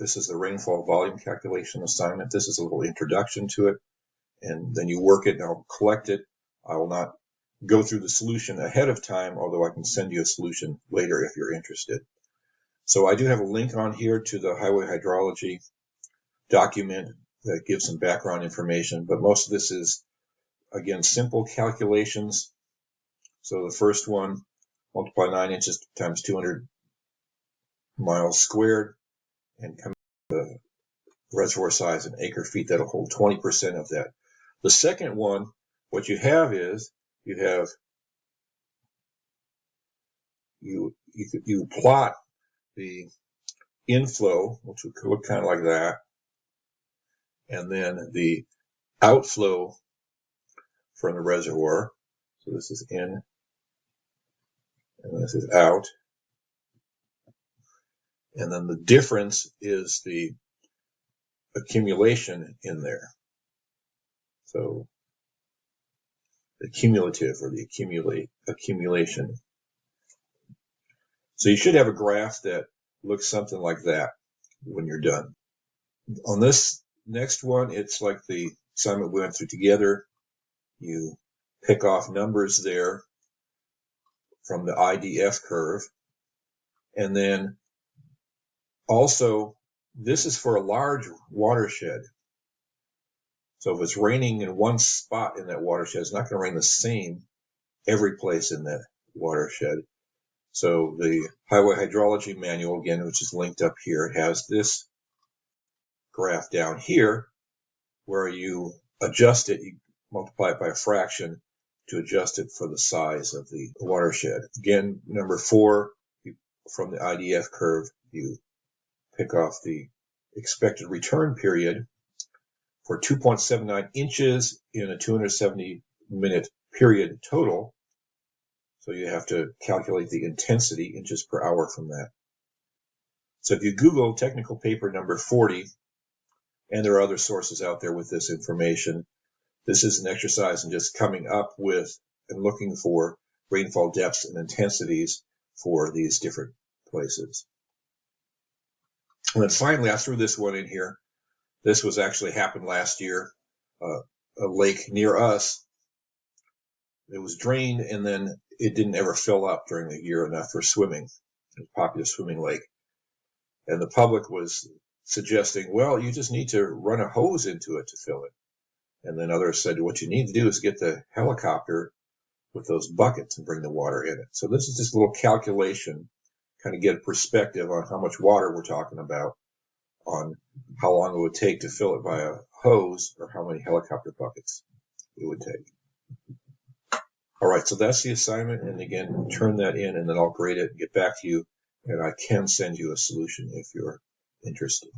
This is the rainfall volume calculation assignment. This is a little introduction to it, and then you work it and I'll collect it. I will not go through the solution ahead of time, although I can send you a solution later if you're interested. So I do have a link on here to the highway hydrology document that gives some background information, but most of this is, again, simple calculations. So the first one, multiply 9 inches times 200 miles squared, and come to the reservoir size in acre feet. That'll hold 20% of that. The second one, what you have is you plot the inflow, which would look kind of like that, and then the outflow from the reservoir. So this is in, and this is out. And then the difference is the accumulation in there. So the cumulative or the accumulation. So you should have a graph that looks something like that when you're done. On this next one, it's like the assignment we went through together. You pick off numbers there from the IDF curve. And then also, this is for a large watershed. So if it's raining in one spot in that watershed, it's not going to rain the same every place in that watershed. So the Highway Hydrology Manual, again, which is linked up here, has this graph down here where you adjust it, you multiply it by a fraction to adjust it for the size of the watershed. Again, number 4, from the IDF curve, you pick off the expected return period for 2.79 inches in a 270-minute period total. So you have to calculate the intensity, inches per hour, from that. So if you Google technical paper number 40, and there are other sources out there with this information, this is an exercise in just coming up with and looking for rainfall depths and intensities for these different places. And then finally, I threw this one in here. This was actually happened last year. A lake near us, it was drained, and then it didn't ever fill up during the year enough for swimming. It was a popular swimming lake. And the public was suggesting, well, you just need to run a hose into it to fill it. And then others said, what you need to do is get the helicopter with those buckets and bring the water in it. So this is just a little calculation, kind of get a perspective on how much water we're talking about, on how long it would take to fill it by a hose, or how many helicopter buckets it would take. All right, so that's the assignment, and again, turn that in, and then I'll grade it and get back to you, and I can send you a solution if you're interested.